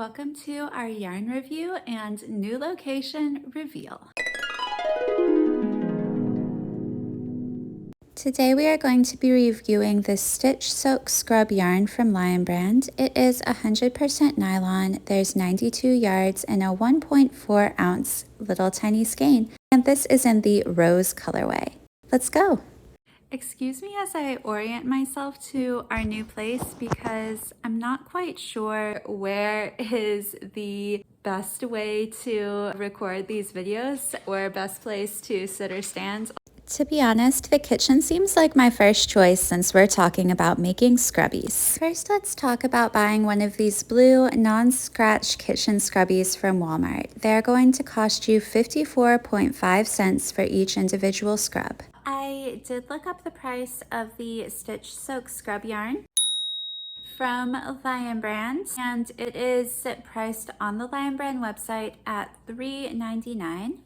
Welcome to our yarn review and new location reveal. Today we are going to be reviewing the Stitch Soak Scrub yarn from Lion Brand. It is 100% nylon, there's 92 yards and a 1.4 ounce little tiny skein. And this is in the rose colorway. Let's go! Excuse me as I orient myself to our new place because I'm not quite sure where is the best way to record these videos or best place to sit or stand. To be honest, the kitchen seems like my first choice since we're talking about making scrubbies. First, let's talk about buying one of these blue non-scratch kitchen scrubbies from Walmart. They're going to cost you 54.5 cents for each individual scrub. I did look up the price of the Stitch Soak Scrub yarn from Lion Brand, and it is priced on the Lion Brand website at $3.99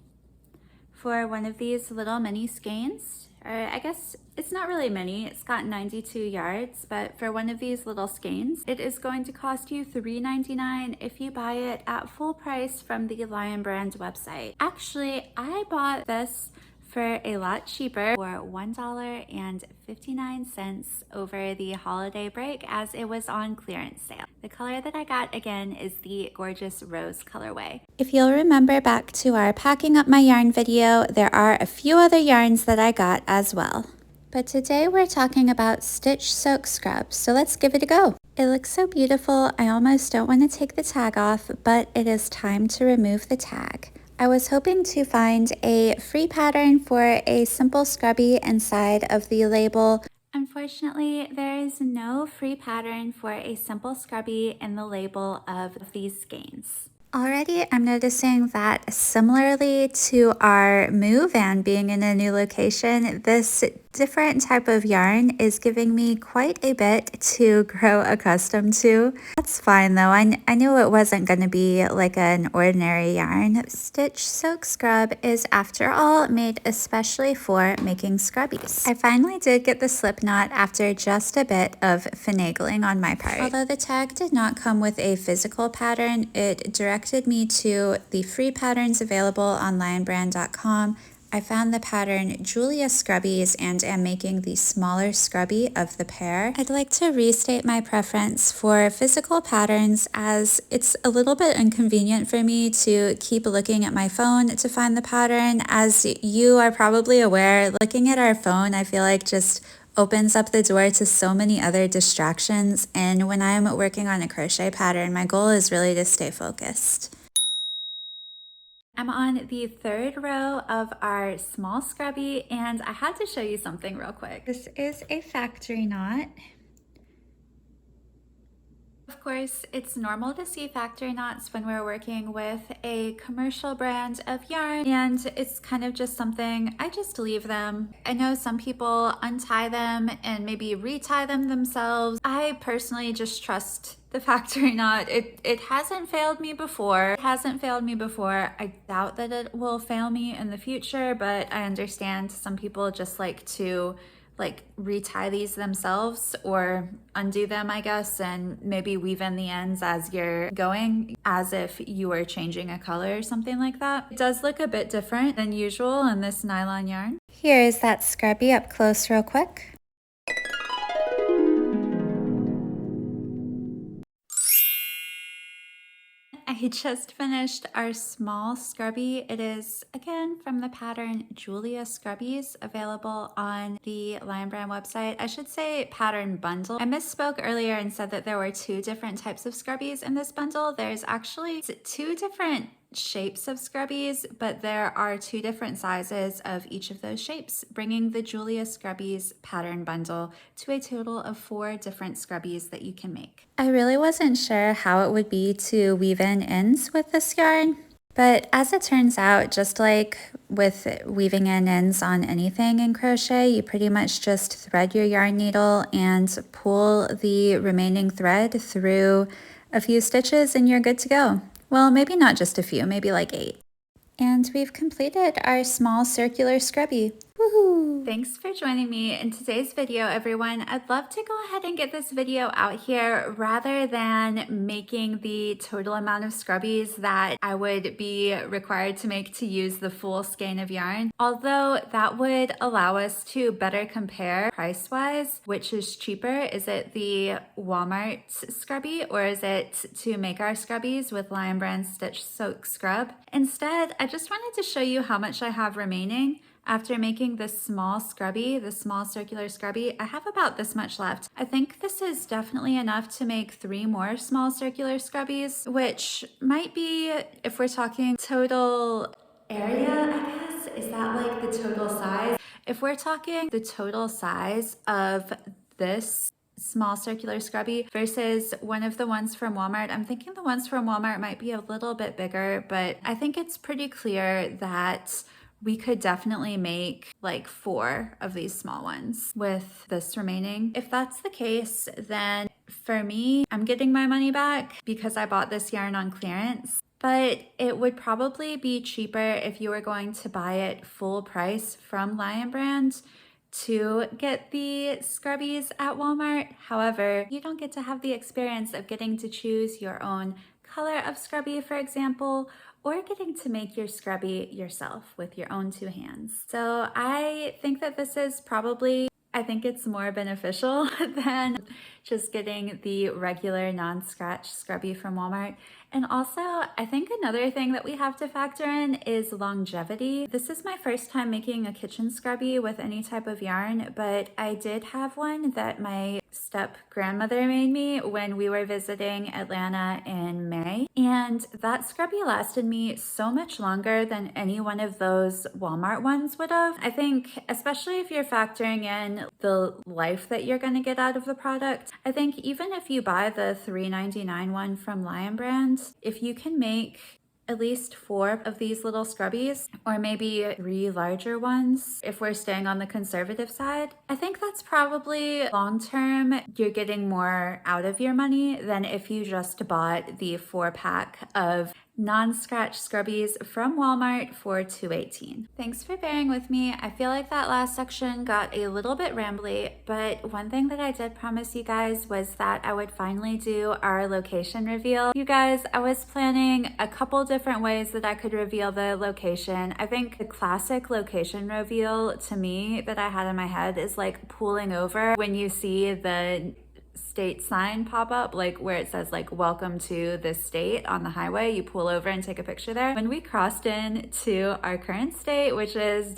for one of these little mini skeins. Or I guess it's not really mini, it's got 92 yards, but for one of these little skeins, it is going to cost you $3.99 if you buy it at full price from the Lion Brand website. Actually, I bought this for a lot cheaper for $1.59 over the holiday break as it was on clearance sale. The color that I got again is the gorgeous rose colorway. If you'll remember back to our packing up my yarn video, there are a few other yarns that I got as well. But today we're talking about Stitch Soak Scrub, so let's give it a go. It looks so beautiful, I almost don't want to take the tag off, but it is time to remove the tag. I was hoping to find a free pattern for a simple scrubby inside of the label. Unfortunately, there is no free pattern for a simple scrubby in the label of these skeins. Already, I'm noticing that similarly to our move and being in a new location, this different type of yarn is giving me quite a bit to grow accustomed to. That's fine though, I knew it wasn't going to be like an ordinary yarn. Stitch Soak Scrub is, after all, made especially for making scrubbies. I finally did get the slip knot after just a bit of finagling on my part. Although the tag did not come with a physical pattern, it directed me to the free patterns available on lionbrand.com. I found the pattern Julia Scrubbies and am making the smaller scrubby of the pair. I'd like to restate my preference for physical patterns as it's a little bit inconvenient for me to keep looking at my phone to find the pattern. As you are probably aware, looking at our phone I feel like just opens up the door to so many other distractions, and when I'm working on a crochet pattern, my goal is really to stay focused. I'm on the third row of our small scrubby, and I had to show you something real quick. This is a factory knot. Of course, it's normal to see factory knots when we're working with a commercial brand of yarn, and it's kind of just something, I just leave them. I know some people untie them and maybe retie them themselves. I personally just trust the factory knot. It hasn't failed me before. I doubt that it will fail me in the future, but I understand some people just like to retie these themselves or undo them, I guess, and maybe weave in the ends as you're going, as if you were changing a color or something like that. It does look a bit different than usual in this nylon yarn. Here is that scrubby up close real quick. I just finished our small scrubby. It is, again, from the pattern Julia Scrubbies, available on the Lion Brand website. I should say pattern bundle. I misspoke earlier and said that there were two different types of scrubbies in this bundle. There's actually two different shapes of scrubbies, but there are two different sizes of each of those shapes, bringing the Julia Scrubbies pattern bundle to a total of 4 different scrubbies that you can make. I really wasn't sure how it would be to weave in ends with this yarn, but as it turns out, just like with weaving in ends on anything in crochet, you pretty much just thread your yarn needle and pull the remaining thread through a few stitches and you're good to go. Well, maybe not just a few, maybe like 8. And we've completed our small circular scrubby. Woohoo! Thanks for joining me in today's video, everyone. I'd love to go ahead and get this video out here rather than making the total amount of scrubbies that I would be required to make to use the full skein of yarn. Although that would allow us to better compare price-wise, which is cheaper. Is it the Walmart scrubby or is it to make our scrubbies with Lion Brand Stitch Soak Scrub? Instead, I just wanted to show you how much I have remaining. After making this small scrubby, the small circular scrubby, I have about this much left. I think this is definitely enough to make 3 more small circular scrubbies, which might be, if we're talking total area, I guess, is that like the total size? If we're talking the total size of this small circular scrubby versus one of the ones from Walmart, I'm thinking the ones from Walmart might be a little bit bigger, but I think it's pretty clear that we could definitely make like 4 of these small ones with this remaining. If that's the case, then for me, I'm getting my money back because I bought this yarn on clearance. But it would probably be cheaper if you were going to buy it full price from Lion Brand to get the scrubbies at Walmart. However, you don't get to have the experience of getting to choose your own color of scrubby, for example, or getting to make your scrubby yourself with your own 2 hands. So I think that this is probably, I think it's more beneficial than just getting the regular non-scratch scrubby from Walmart. And also, I think another thing that we have to factor in is longevity. This is my first time making a kitchen scrubby with any type of yarn, but I did have one that my step-grandmother made me when we were visiting Atlanta in May. And that scrubby lasted me so much longer than any one of those Walmart ones would have. I think, especially if you're factoring in the life that you're gonna get out of the product, I think even if you buy the $3.99 one from Lion Brand, if you can make at least 4 of these little scrubbies, or maybe 3 larger ones if we're staying on the conservative side, I think that's probably long-term, you're getting more out of your money than if you just bought the 4-pack of non-scratch scrubbies from Walmart for $2.18. Thanks for bearing with me. I feel like that last section got a little bit rambly, but one thing that I did promise you guys was that I would finally do our location reveal. You guys, I was planning a couple different ways that I could reveal the location. I think the classic location reveal to me that I had in my head is like pulling over when you see the state sign pop up, like where it says like welcome to this state on the highway. You pull over and take a picture there. When we crossed into our current state, which is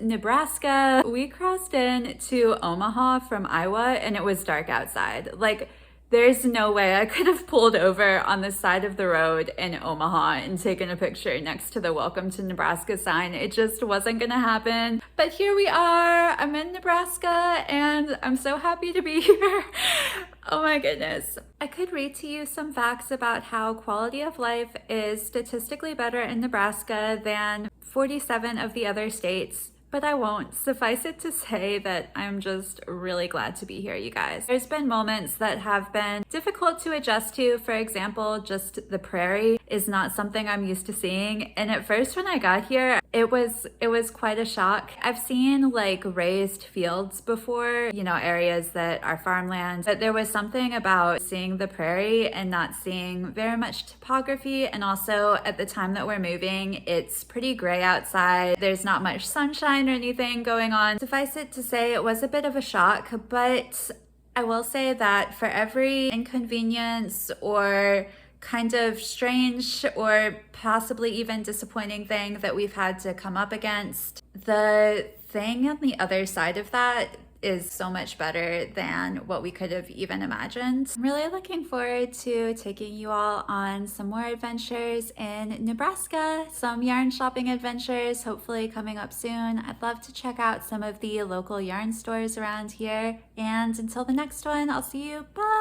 Nebraska, we crossed into Omaha from Iowa and it was dark outside. Like, there's no way I could have pulled over on the side of the road in Omaha and taken a picture next to the Welcome to Nebraska sign. It just wasn't gonna happen. But here we are. I'm in Nebraska and I'm so happy to be here. Oh my goodness. I could read to you some facts about how quality of life is statistically better in Nebraska than 47 of the other states, but I won't. Suffice it to say that I'm just really glad to be here, you guys. There's been moments that have been difficult to adjust to. For example, just the prairie is not something I'm used to seeing. And at first when I got here, it was quite a shock. I've seen like raised fields before, you know, areas that are farmland, but there was something about seeing the prairie and not seeing very much topography. And also at the time that we're moving, it's pretty gray outside. There's not much sunshine or anything going on. Suffice it to say, it was a bit of a shock, but I will say that for every inconvenience or kind of strange or possibly even disappointing thing that we've had to come up against, the thing on the other side of that is so much better than what we could have even imagined. I'm really looking forward to taking you all on some more adventures in Nebraska, some yarn shopping adventures, hopefully coming up soon. I'd love to check out some of the local yarn stores around here. And until the next one, I'll see you. Bye!